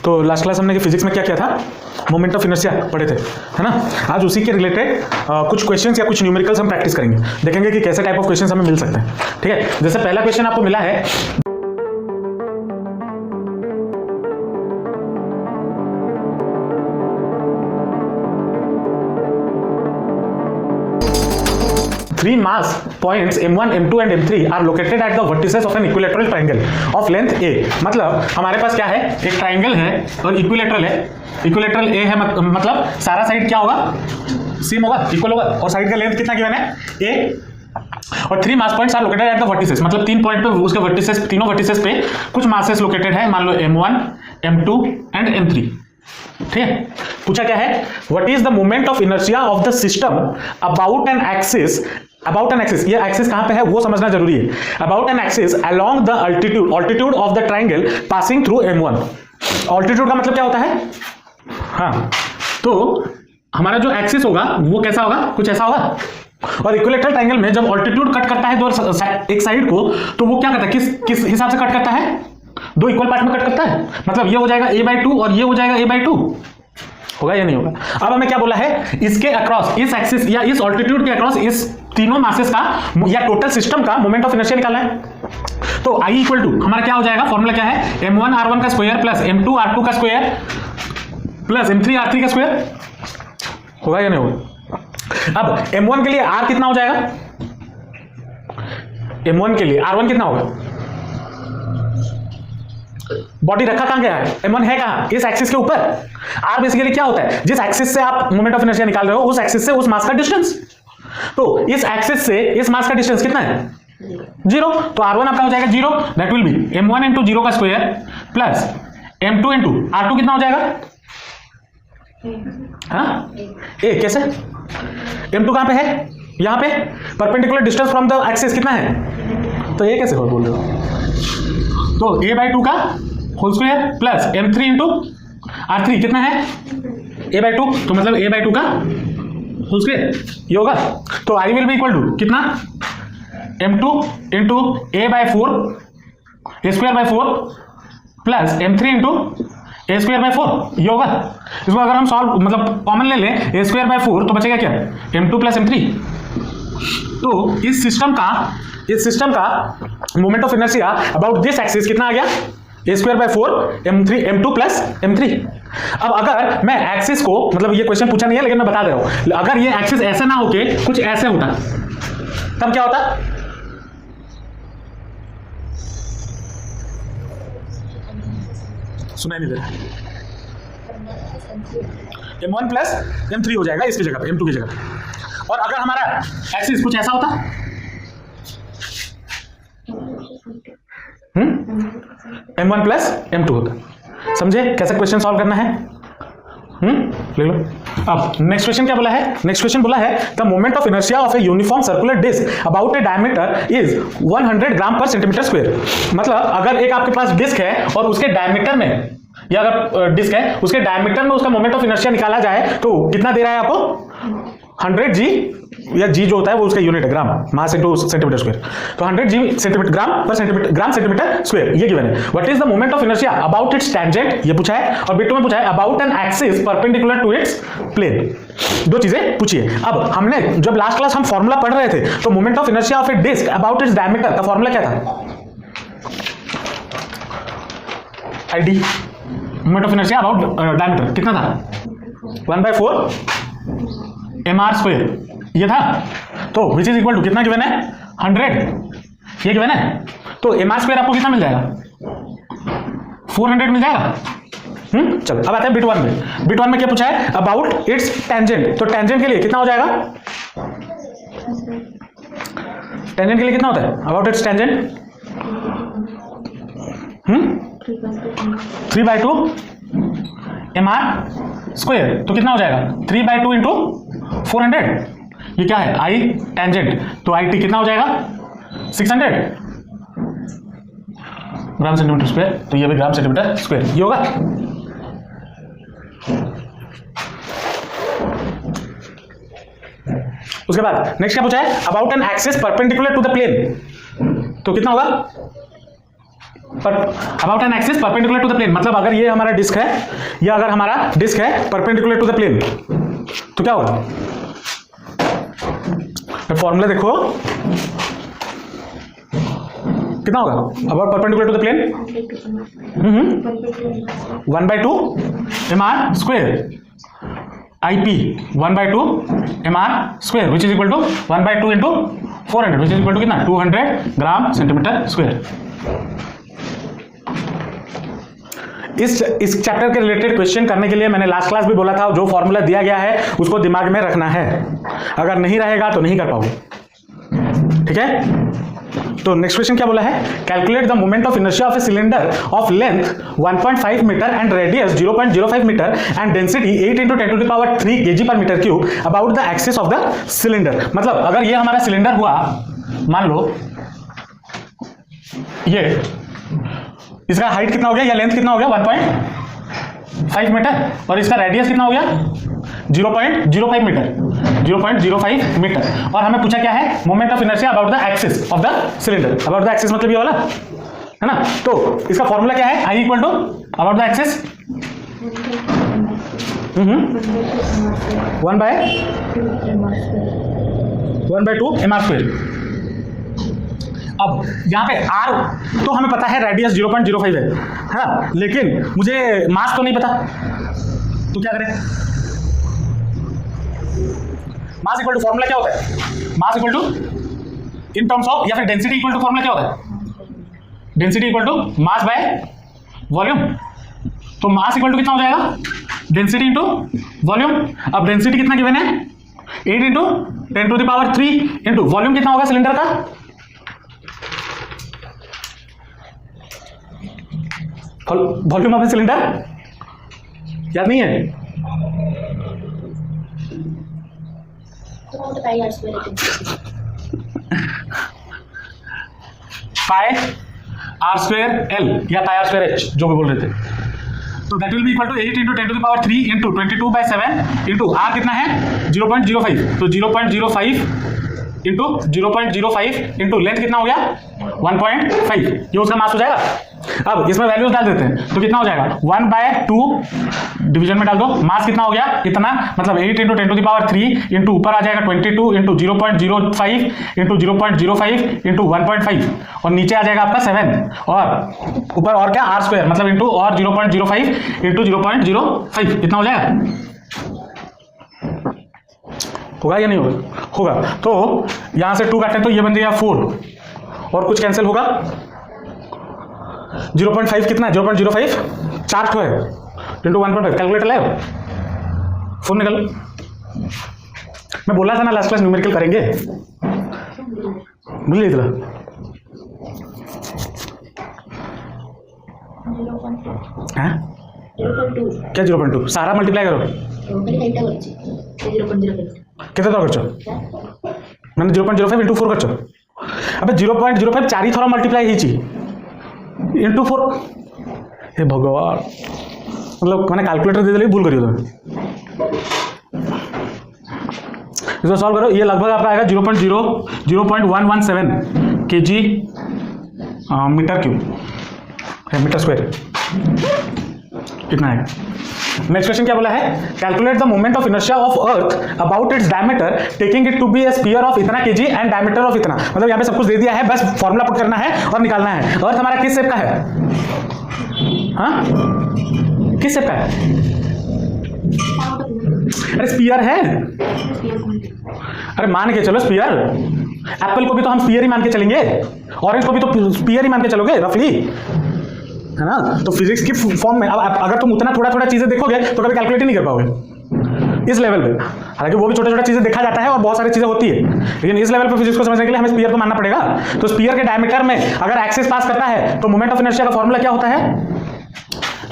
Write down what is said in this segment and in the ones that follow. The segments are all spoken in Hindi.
तो लास्ट क्लास हमने फिजिक्स में क्या किया था, मोमेंट ऑफ इनर्शिया पढ़े थे, है ना। आज उसी के रिलेटेड कुछ क्वेश्चंस या कुछ न्यूमेरिकल्स हम प्रैक्टिस करेंगे, देखेंगे कि कैसे टाइप ऑफ क्वेश्चंस हमें मिल सकते हैं। ठीक है, जैसे पहला क्वेश्चन आपको मिला है, three mass points m1, m2 and m3 are located at the vertices of an equilateral triangle of length a। मतलब हमारे पास क्या है, एक ट्राइंगल है और इक्विलेटरल है, इक्विलेटरल a है, मतलब सारा साइड क्या होगा, सेम होगा, इक्वल होगा, और साइड का लेंथ कितना गिवन है a, और 3 mass points are located at the vertices, मतलब 3 पॉइंट पे उसके वर्टिसेस, तीनों वर्टिसेस पे कुछ मासेस लोकेटेड है, मान लो m1, m2 एंड m3। ठीक है, पूछा क्या है, what is the moment of inertia of the system about an axis, about an axis, ये एक्सिस कहां पे है वो समझना जरूरी है, about an axis along the altitude of the triangle passing through m1। Altitude का मतलब क्या होता है, हाँ, तो हमारा जो एक्सिस होगा वो कैसा होगा, कुछ ऐसा होगा, और इक्विलेटरल ट्राइंगल में जब ऑल्टीट्यूड कट करता है दो एक साइड को, तो वो क्या करता है, किस हिसाब से कट करता है, दो इक्वल पार्ट में कट करता है, मतलब ये हो जाएगा a/2 और ये हो जाएगा a/2, होगा या नहीं होगा। अब हमें क्या बोला है, इसके अक्रॉस, इस एक्सिस या इस ऑल्टीट्यूड के अक्रॉस इस तीनों मासेस का या टोटल सिस्टम का मोमेंट ऑफ इनर्शिया निकालना है। तो I इक्वल टू हमारा क्या हो जाएगा, फॉर्मूला क्या है, m1r1 का स्क्वायर प्लस m2r2 का स्क्वायर प्लस m3r3 का स्क्वायर, होगा या नहीं होगा। अब m1 के लिए r कितना हो जाएगा, m1 के लिए r1 कितना होगा, बॉडी रखा कहां गया है, m1 है कहां, इस एक्सिस के ऊपर। r बेसिकली क्या होता है, जिस एक्सिस से आप मोमेंट ऑफ इनर्शिया निकाल रहे हो उस एक्सिस से उस मास का डिस्टेंस, तो इस एक्सिस से इस मास का डिस्टेंस कितना है, 0, तो r1 आपका हो जाएगा 0, that will B m1 into 0 का square plus m2 into r2 कितना हो जाएगा, हाँ ए, कैसे, m2 कहां पे है, यहां पे, perpendicular distance from the axis कितना है, तो ये कैसे बोल रहे हो, तो a/2 का whole square plus m3 into r3 कितना है, a/2, तो मतलब a/2 का होल स्क्वायर ये होगा, तो I will be equal to कितना, m2 into a/4 a²/4 plus m3 into a²/4 ये होगा। इसको अगर हम सॉल्व मतलब कॉमन ले लें a²/4 तो बचेगा क्या, m2 प्लस m3। तो इस सिस्टम का moment of inertia about this axis कितना आ गया, a²/4 m2 प्लस m3। अब अगर मैं एक्सिस को, मतलब ये क्वेश्चन पूछा नहीं है लेकिन मैं बता दे रहा हूं, अगर ये एक्सिस ऐसे ना होके कुछ ऐसे होता तब क्या होता, सुनाई नहीं दे रहा, m1 प्लस m3 हो जाएगा इसकी जगह पे, m2 की जगह पे। और अगर हमारा एक्सिस कुछ ऐसा होता, m1 प्लस m2 होता। समझे कैसे क्वेश्चन सॉल्व करना है, ले लो। अब नेक्स्ट क्वेश्चन क्या बोला है, नेक्स्ट क्वेश्चन बोला है the moment of inertia of a uniform circular disc about a diameter is 100 gram per centimetre square. मतलब अगर एक आपके पास डिस्क है और उसके डायमीटर में, या अगर डिस्क है उसके डायमीटर में उसका मोमेंट ऑफ इनर्शिया निकाला जाए तो कितना दे रहा है आपको, 100 जी, या जी जो होता है वो उसका यूनिट है, gram, mass into centimetre square, तो 100 g centimetre gram centimetre square ये गिवन है। What is the moment of inertia about its tangent, ये पूछा है, और बिट में पूछा है about an axis perpendicular to its plane. दो चीजें पूछी है। अब हमने जब लास्ट क्लास हम फॉर्मूला पढ़ रहे थे तो moment of inertia of a disc about its diameter का फॉर्मूला क्या था, ID, moment of inertia about diameter कितना था, 1/4 mr², ये था, तो विच इज इक्वल टू कितना गिवन है, 100, ये गिवन है, तो mr² आपको कितना मिल जाएगा, 400 मिल जाएगा। चलो अब आते हैं बिट 1 में। बिट 1 में क्या पूछा है, अबाउट इट्स टेंजेंट, तो टेंजेंट के लिए कितना हो जाएगा, टेंजेंट के लिए कितना होता है, अबाउट इट्स टेंजेंट 3/2 mr², तो कितना हो जाएगा 3/2 इंटू 400, ये क्या है I टेंजेंट, तो IT कितना हो जाएगा 600 ग्राम सेंटीमीटर स्क्वायर, तो ये भी ग्राम सेंटीमीटर स्क्वायर ये होगा। उसके बाद नेक्स्ट क्या पूछा है, about an axis perpendicular to the plane, तो कितना होगा about an axis perpendicular to the plane, मतलब अगर ये हमारा डिस्क है, या अगर हमारा डिस्क है परपेंडिकुलर टू द प्लेन, तो क्या होगा? फॉर्मूला देखो कितना होगा about perpendicular to the plane, 1/2 mr square IP 1/2 mr square which is equal to 1/2 into 400 which is equal to कितना 200 ग्राम सेंटीमीटर स्क्वायर। इस चैप्टर के रिलेटेड क्वेश्चन करने के लिए मैंने लास्ट क्लास भी बोला था, जो फॉर्मूला दिया गया है उसको दिमाग में रखना है, अगर नहीं रहेगा तो नहीं कर पाओगे, ठीक है। तो नेक्स्ट क्वेश्चन क्या बोला है? Calculate the moment of inertia of a cylinder of length 1.5 metre and radius 0.05 metre and density 8 × 10⁻³ kg per metre cube about the axis of the cylinder. मतलब अगर ये हमारा सिलेंडर हुआ, मान लो ये, इसका हाइट कितना हो गया या लेंथ कितना हो गया 1.5 मीटर, और इसका रेडियस कितना हो गया 0.05 मीटर, 0.05 मीटर, और हमें पूछा क्या है? Moment of inertia about the axis of the cylinder. About the axis मतलब ये वाला है ना, तो इसका फॉर्मूला क्या है? I equal to about the axis 1/2 mr square. अब यहाँ पे R तो हमें पता है रेडियस 0.05 है ना, लेकिन मुझे मास तो नहीं पता, तो क्या करें? मास इक्वल टू फॉर्मूला क्या होता है? Mass equal to in terms of, या फिर डेंसिटी इक्वल टू फॉर्मूला क्या होता है? Density equal to mass by volume. तो मास इक्वल टू कितना हो जाएगा? Density into volume. अब डेंसिटी कितना गिवन है? 8 × 10⁻³ इंटू वॉल्यूम कितना होगा सिलेंडर का? वॉल्यूम ऑफ सिलेंडर याद नहीं है? पाई r स्क्वायर L या पाई r स्क्वायर H, जो भी बोल रहे थे। तो that will be equal to 8 × 10⁻³ into 22/7 into r कितना है 0.05, तो 0.05 इंटू 0.05 इंटू लेंथ कितना हो गया 1.5, ये उसका मास हो जाएगा। अब इसमें वैल्यूज डाल देते हैं तो कितना हो जाएगा 1/2 डिवीजन में डाल दो, मास कितना हो गया इतना, मतलब 8 × 10⁻³ इंटू ऊपर आ जाएगा 22 इंटू 0.05 इंटू 0.05 इंटू 1.5 और नीचे आ जाएगा आपका 7 और ऊपर और क्या r स्क्वायर मतलब इंटू और 0.05 इंटू 0.05 कितना हो जाएगा, होगा या नहीं होगा? होगा। तो यहां से 2 काटें तो ये बन गया 4 और कुछ कैंसिल होगा 0.5 कितना है 0.05 4 ठो है इंटू 1.5 कैलकुलेटर लाओ फोन निकल। मैं बोला था ना लास्ट क्लास न्यूमेरिकल करेंगे, भूल गई था। क्या 0.2 सारा मल्टीप्लाई करो କେତେ थर करछ मैंने 0.05 इंटू 4 करछ। अबे 0.05 चारि थर मल्टीप्लाई हेची इंटू 4 हे भगवान मतलब मैंने कैलकुलेटर दे देली भूल करियो तुम इसको सॉल्व करो। ये लगभग आपका आएगा 0.117 kg metre cube metre square कितना है। नेक्स्ट क्वेश्चन क्या बोला है calculate the moment of inertia of Earth about its diameter taking it to be a sphere of इतना केजी एंड डायमीटर ऑफ इतना। मतलब यहाँ पे सब कुछ दे दिया है, बस फॉर्मूला पुट करना है और निकालना है। अर्थ हमारा किस शेप का है, हाँ किस शेप का है, अरे स्फीयर है, अरे मान के चलो स्फीयर। एप्पल को भी तो हम स्फीयर ही मान के चलेंगे, ऑरेंज को भी तो स्फीयर ही मान के चलोगे रफली, है ना। तो फिजिक्स की फॉर्म में अब अगर तुम उतना थोड़ा थोड़ा चीजें देखोगे तो कभी कैलकुलेट ही नहीं कर पाओगे इस लेवल पे। हालांकि वो भी छोटा छोटा चीजें देखा जाता है और बहुत सारी चीजें होती है, लेकिन इस लेवल पे फिजिक्स को समझने के लिए हमें स्फीयर को मानना पड़ेगा। तो स्फीयर के डायमीटर में अगर एक्सिस पास करता है तो मोमेंट ऑफ इनर्शिया का फॉर्मूला क्या होता है,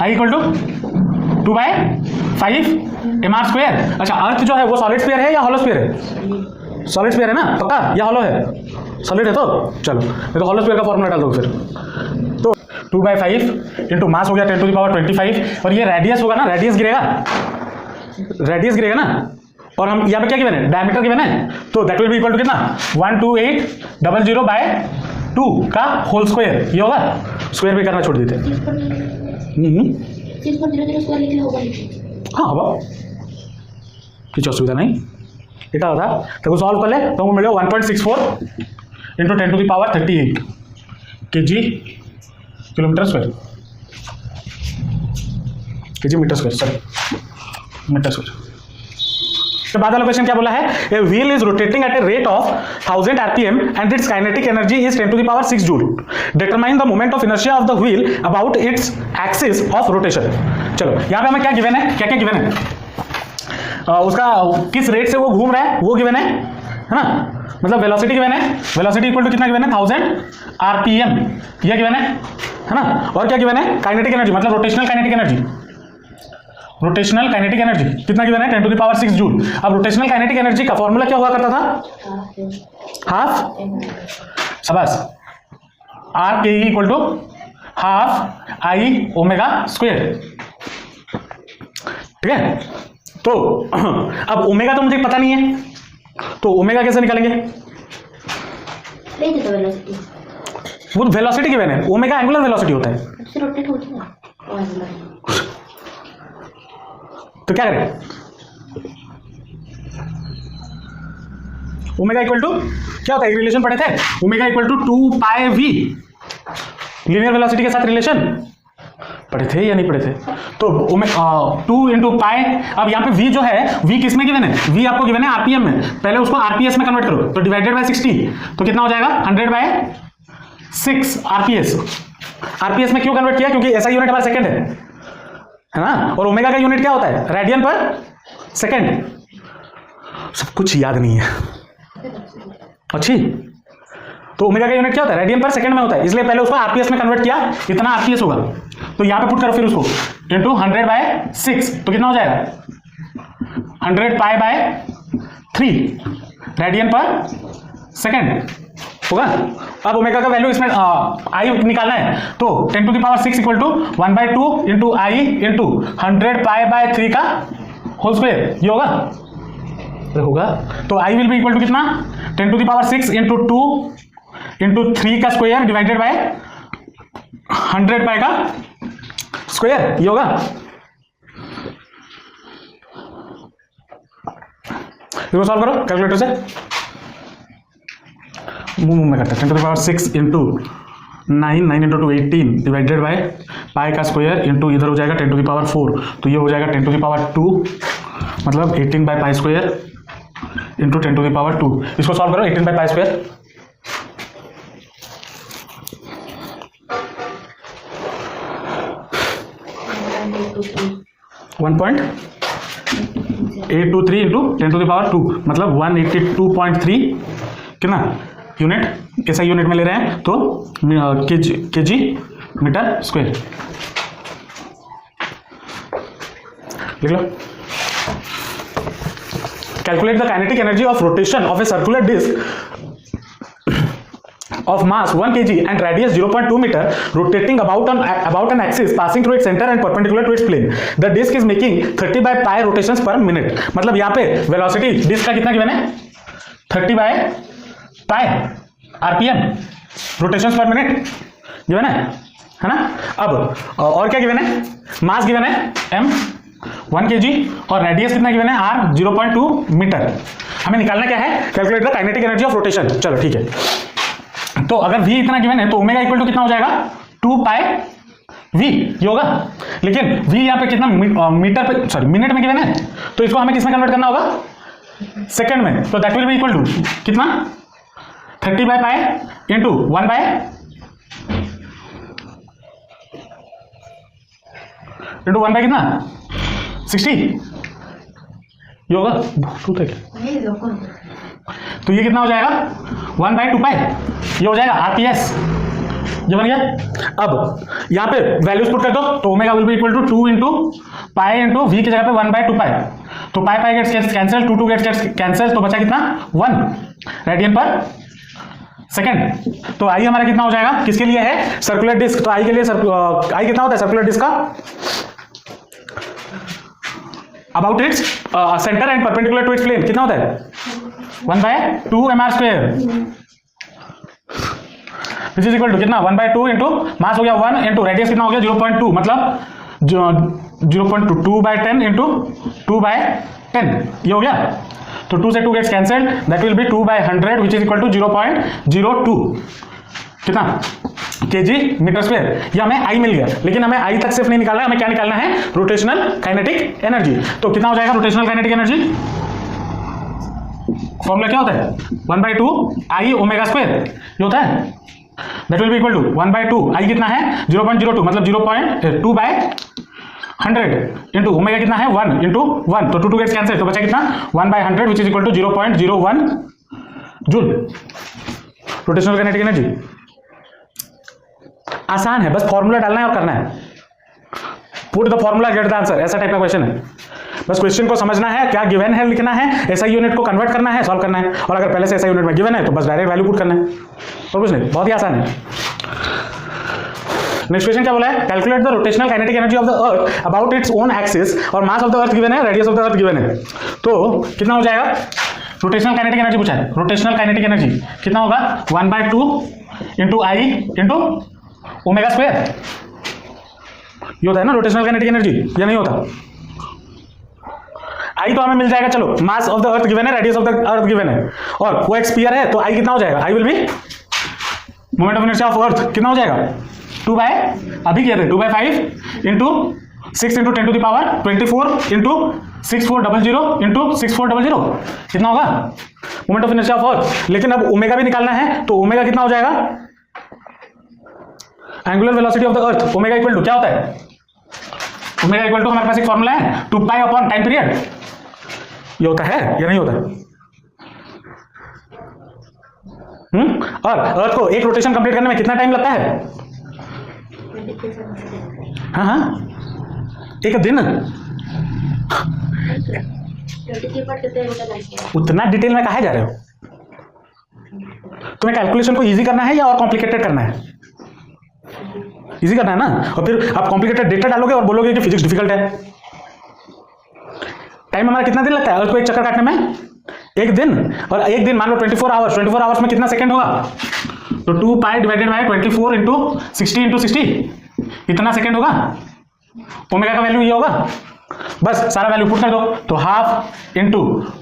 I = 2/5 mr स्क्वायर। अच्छा अर्थ जो है वो सॉलिड स्फीयर है या हॉलो स्फीयर है, सॉलिड स्फीयर है ना पक्का, या हॉलो है, सॉलिड है तो चलो तो हॉलो स्फीयर का फॉर्मूला डाल दो फिर। तो 2/5 इंटू मास हो गया 10⁻25 और ये रेडियस होगा ना, रेडियस गिरेगा ना, और हम यहाँ पे क्या गिवन है डायमीटर गिवन है, तो that will be equal to कितना 12800/2 का होल स्क्वायर ये होगा। स्क्वायर भी करना छोड़ देते। 6.00 स्क्वायर लिखले होगा। हाँ हवा किसी असुविधा नहीं। এটা কথা তাকে সলভ করলে তোমাকে মিলবে 1.64 × 10⁻38 kg kilometre square kg metre square sorry metre square. तो बाद वाला क्वेश्चन क्या बोला है, a wheel is rotating at a rate of 1000 rpm and its kinetic energy is 10⁻6 joule. Determine the moment of inertia of the wheel about its axis of rotation. चलो यहाँ पे हमें क्या गिवन है, क्या क्या गिवन है, उसका किस रेट से वो घूम रहा है वो गिवन है ना, मतलब वेलोसिटी गिवन है, वेलोसिटी इक्वल टू कितना गिवन है 1000 rpm ये गिवन है ना, और क्या गिवन है काइनेटिक एनर्जी मतलब rotational kinetic energy, rotational kinetic energy कितना गिवन है 10⁻6 जूल। अब रोटेशनल काइनेटिक एनर्जी का फॉर्मूला क्या हुआ करता था, हाफ शाबाश R K equal to half I omega square, ठीक है। तो अब ओमेगा तो मुझे पता नहीं है, तो ओमेगा कैसे निकालेंगे, वो वेलोसिटी गिवन है, ओमेगा एंगुलर वेलोसिटी होता है, तो क्या करें, ओमेगा इक्वल टू क्या होता है, रिलेशन पढ़े थे, omega equal to 2πv linear velocity के साथ रिलेशन पढ़े थे या नहीं पढ़े थे। तो 2 × पाई, अब यहाँ पे v जो है v किस में गिवन है, v आपको गिवन है आरपीएम में, पहले उसको आरपीएस में कन्वर्ट करो तो डिवाइडेड बाय 60 तो कितना हो जाएगा 100/6 आरपीएस। आरपीएस में क्यों कन्वर्ट किया, क्योंकि ऐसा यूनिट हमारा सेकंड है ना, और ओमेगा का यूनिट क्या होता है रेडियन पर सेकंड। सब कुछ याद नहीं है अच्छी, तो ओमेगा का यूनिट क्या होता है रेडियन पर सेकंड में होता है, इसलिए पहले उसको आरपीएस में कन्वर्ट किया, इतना आरपीएस होगा, तो यहाँ पे पुट करो फिर उसको इंटू 100/6 तो कितना हो जाएगा 100π/3 रेडियन पर सेकंड होगा। अब ओमेगा का वैल्यू इसमें आई निकालना है, तो 10⁻6 इक्वल टू 1/2 × आई इंटू 100π/3 का होल स्क्वायर, ये होगा तो I will be equal to कितना 10⁻6 इंटू 2 इंटू 3 का स्क्वायर डिवाइडेड बाय 100π का स्क्वायर, ये होगा। इसको सॉल्व करो कैलकुलेटर से, मुंह में करते हैं 10⁻6 into 9 into 2 18 divided by pi का स्क्वायर इंटू इधर हो जाएगा 10⁻4 तो ये हो जाएगा 10⁻2 मतलब 18/पाई स्क्वायर इंटू 10⁻2। इसको सॉल्व करो 18/पाई स्क्वायर, वन 1.823 इंटू 10⁻2 मतलब 182.3 कितना यूनिट, कैसा यूनिट में ले रहे हैं तो केजी मीटर स्क्वायर लिख लो। Calculate the kinetic energy of rotation of a circular disc of mass 1 kg and radius 0.2 meter rotating about an axis passing through its center and perpendicular to its plane. The disk is making 30/π rotations per minute। मतलब यहाँ पे वेलोसिटी डिस्क का कितना गिवन है 30/π RPM rotations per minute given है ना। अब और क्या गिवन है, मास गिवन है m 1 kg और रेडियस कितना गिवन है r 0.2 मीटर। हमें निकालना क्या है, calculate the kinetic energy of rotation. चलो ठीक है, तो अगर v इतना गिवन है तो ओमेगा इक्वल टू कितना हो जाएगा 2πv ये होगा, लेकिन v यहाँ पे कितना मीटर पे सॉरी मिनट में गिवन है, तो इसको हमें किसमें कन्वर्ट करना होगा सेकंड में, तो that will be equal to कितना 30/π इंटू 1/, इंटू 1/, कितना 60 ये होगा, तो ये कितना हो जाएगा 1/2π ये हो जाएगा आरपीएस, ये बन गया। अब यहाँ पे वैल्यूज पुट कर दो, तो omega will be equal to 2 into pi into V की जगह पे 1/2π, तो pi gets cancel, 2 gets cancel, तो बचा कितना 1 रेडियन पर सेकंड। तो आई हमारा कितना हो जाएगा, किसके लिए है सर्कुलर डिस्क, तो आई के लिए आई कितना होता है सर्कुलर डिस्क का about its centre and perpendicular to its plane कितना होता है 1/2 mr²। Which is equal to कितना 1/2 इंटू मास हो गया 1 इंटू रेडियस कितना हो गया 0.2 मतलब 0.2 2/10 इंटू 2/10 ये हो गया। तो 2 से 2 gets cancelled that will be 2/100 which is equal to 0.02 कितना kg मीटर स्क्वायर। ये हमें आई मिल गया, लेकिन हमें आई तक सिर्फ नहीं निकालना है, हमें क्या निकालना है रोटेशनल काइनेटिक एनर्जी। तो कितना हो जाएगा रोटेशनल काइनेटिक एनर्जी, फॉर्मूला क्या होता है 1/2 आई ओमेगा स्क्वायर ये होता है, that will be equal to 1/2 I कितना है 0.02 मतलब 0.2/100 इंटू ओमेगा कितना है 1 इंटू 1 तो 2 गेट्स कैंसिल तो बचा कितना 1/100 which is equal to 0.01 joule rotational kinetic energy. आसान है, बस फॉर्मूला डालना है और करना है, put the formula get the answer, ऐसा टाइप का क्वेश्चन है। बस क्वेश्चन को समझना है, क्या गिवन है लिखना है, एसआई यूनिट को कन्वर्ट करना है, सॉल्व करना है, और अगर पहले से एसआई यूनिट में गिवन है तो बस डायरेक्ट वैल्यू पुट करना है और कुछ नहीं, बहुत ही आसान है। नेक्स्ट क्वेश्चन क्या बोला है, calculate the rotational kinetic energy of the earth about its own axis और mass of the earth given है, radius of the earth given है। तो कितना हो जाएगा रोटेशनल काइनेटिक एनर्जी पूछा है, रोटेशनल काइनेटिक एनर्जी कितना होगा 1/2 इंटू आई इंटू ओमेगा स्क्वायर ये होता है ना रोटेशनल काइनेटिक एनर्जी, या नहीं होता। आई तो हमें मिल जाएगा, चलो mass of the earth given है, radius of the earth given है और वो एक स्फीयर है तो आई कितना हो जाएगा, I will be moment of inertia of Earth कितना हो जाएगा 2 बाय अभी किया थे 2/5 into 6 into 10 to the power 24 into 6400 into 6400 कितना होगा moment of inertia of Earth. लेकिन अब ओमेगा भी निकालना है तो ओमेगा कितना हो जाएगा angular velocity of the Earth, omega equal to क्या होता है ओमेगा इक्वल टू हमारे पास एक फॉर्मूला है 2π अपॉन टाइम पीरियड, ये होता है या नहीं होता। और अर्थ को एक रोटेशन कंप्लीट करने में कितना टाइम लगता है, हाँ एक दिन। उतना डिटेल में कहा जा रहे हो, तुम्हें कैलकुलेशन को इजी करना है या और कॉम्प्लिकेटेड करना है, इजी करना है ना, और फिर आप कॉम्प्लिकेटेड डेटा डालोगे और बोलोगे कि फिजिक्स डिफिकल्ट है। टाइम हमारा कितना दिन लगता है अर्थ को एक चक्कर काटने में, एक दिन, और एक दिन मान लो 24 आवर्स में कितना सेकंड होगा तो 2π डिवाइडेड बाय 24 इंटू 60 इंटू 60 इतना सेकंड होगा, ओमेगा का वैल्यू ये होगा, बस सारा वैल्यू पुट कर दो तो half into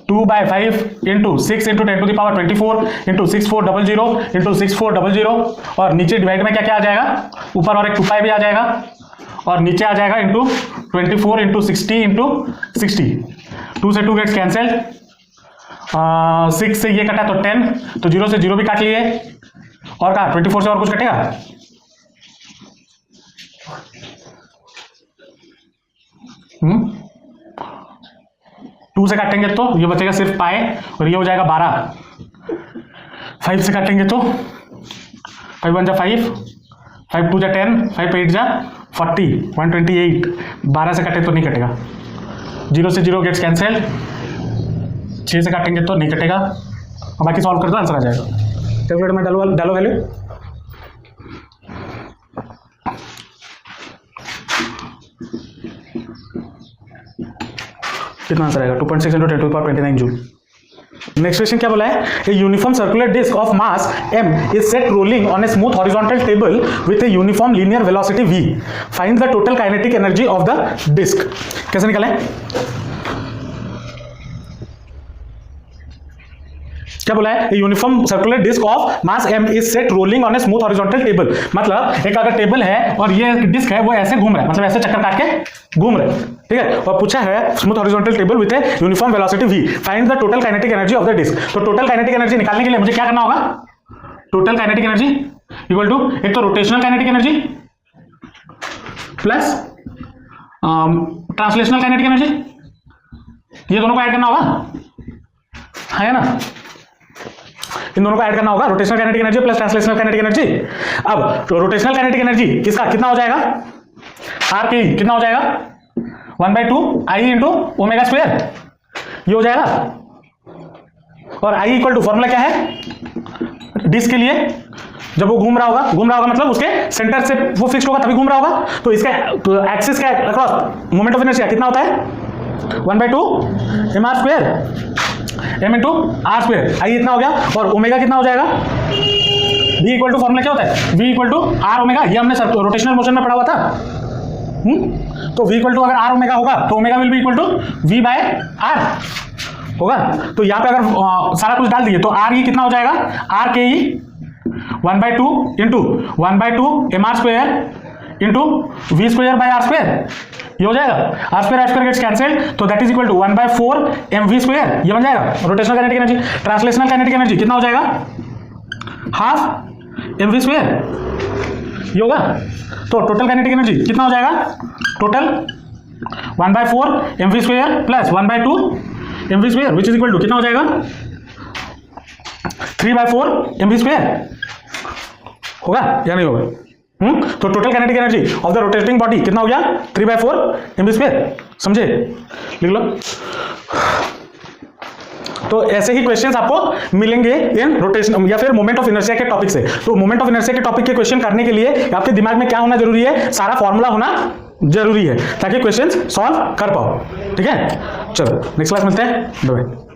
2/5 into 6 into 10 to the power 24 into 6400 into 6400 और नीचे डिवाइड में क्या क्या आ जाएगा, ऊपर और एक 2π भी आ जाएगा और नीचे आ जाएगा इंटू 24 इंटू 60 इंटू 60 2 से 2 गेट्स कैंसिल 6 से ये कटा तो 10 तो 0 से 0 भी काट लिए और कहा 24 से और कुछ कटेगा 2 से काटेंगे तो ये बचेगा सिर्फ पाए और ये हो जाएगा 12। 5 से काटेंगे तो 5 1 जा 5 5 2 जा 10 5 8 जा 40 128। 12 से काटे तो नहीं कटेगा, 0 से 0 गेट्स कैंसिल, 6 से काटेंगे तो नहीं कटेगा और बाकी सॉल्व कर दो आंसर आ जाएगा। कैलकुलेटर में डालो वैल्यू कितना आंसर आएगा 2.6 into 10 to the power 29 joule. Next question क्या बोला है, a uniform circular disc of mass m is set rolling on a smooth horizontal table with a uniform linear velocity v, find the total kinetic energy of the disc. कैसे निकालें, क्या बोला है, uniform circular disc of mass m is set rolling on a smooth horizontal table, मतलब एक अगर टेबल है और ये डिस्क है वो ऐसे घूम रहा है, मतलब ऐसे चक्कर काट के घूम रहा है, ठीक है, और पूछा है smooth horizontal table with a uniform velocity v, find the total kinetic energy of the disc. तो टोटल काइनेटिक एनर्जी निकालने के लिए मुझे क्या करना होगा, total kinetic energy equal to एक तो rotational kinetic energy plus translational kinetic energy, ये दोनों को ऐड करना होगा, है ना, इन दोनों को ऐड करना होगा, rotational kinetic energy plus translational kinetic energy. अब तो रोटेशनल काइनेटिक एनर्जी किसका कितना हो जाएगा, आर के कितना हो जाएगा 1/2 आई इंटू ओमेगा स्क्वायर ये हो जाएगा, और आई इक्वल टू फॉर्मूला क्या है डिस्क के लिए, जब वो घूम रहा होगा मतलब उसके सेंटर से वो फिक्स्ड होगा तभी घूम रहा होगा, तो इसका एक्सिस का अक्रॉस मोमेंट ऑफ इनर्शिया कितना होता है 1/2 M R square m into R square, I इतना हो गया, और ओमेगा कितना हो जाएगा v इक्वल टू फॉर्मूला क्या होता है, v equal to R omega, ये हमने रोटेशनल मोशन में पढ़ा हुआ था। तो v इक्वल टू अगर आर ओमेगा होगा तो omega will be equal to v by R होगा। तो यहाँ पे अगर सारा कुछ डाल दिए तो आर ई कितना हो जाएगा, R K E 1/2 into 1/2 M R square into V square by R square, ये हो जाएगा। आर स्क्वायर गेट्स कैंसिल्ड, तो that is equal to 1/4 M V square, ये बन जाएगा rotational kinetic energy. Translational kinetic energy कितना हो जाएगा, हाफ एम वी स्क्वायर, ये होगा। तो टोटल काइनेटिक एनर्जी कितना हो जाएगा, total 1/4 M V square plus 1/2 M V square which is equal to कितना हो जाएगा, 3/4 एम वी स्क्वायर होगा या नहीं होगा। तो total kinetic energy of the rotating body कितना हो गया, 3/4 एम वी स्क्वायर, समझे, लिख लो। तो ऐसे ही क्वेश्चंस आपको मिलेंगे इन रोटेशन या फिर मोमेंट ऑफ इनर्शिया के टॉपिक से। तो मोमेंट ऑफ इनर्शिया के टॉपिक के क्वेश्चन करने के लिए आपके दिमाग में क्या होना जरूरी है, सारा फॉर्मूला होना जरूरी है ताकि क्वेश्चंस सॉल्व कर पाओ। ठीक है, चलो नेक्स्ट क्लास मिलते हैं, बाय।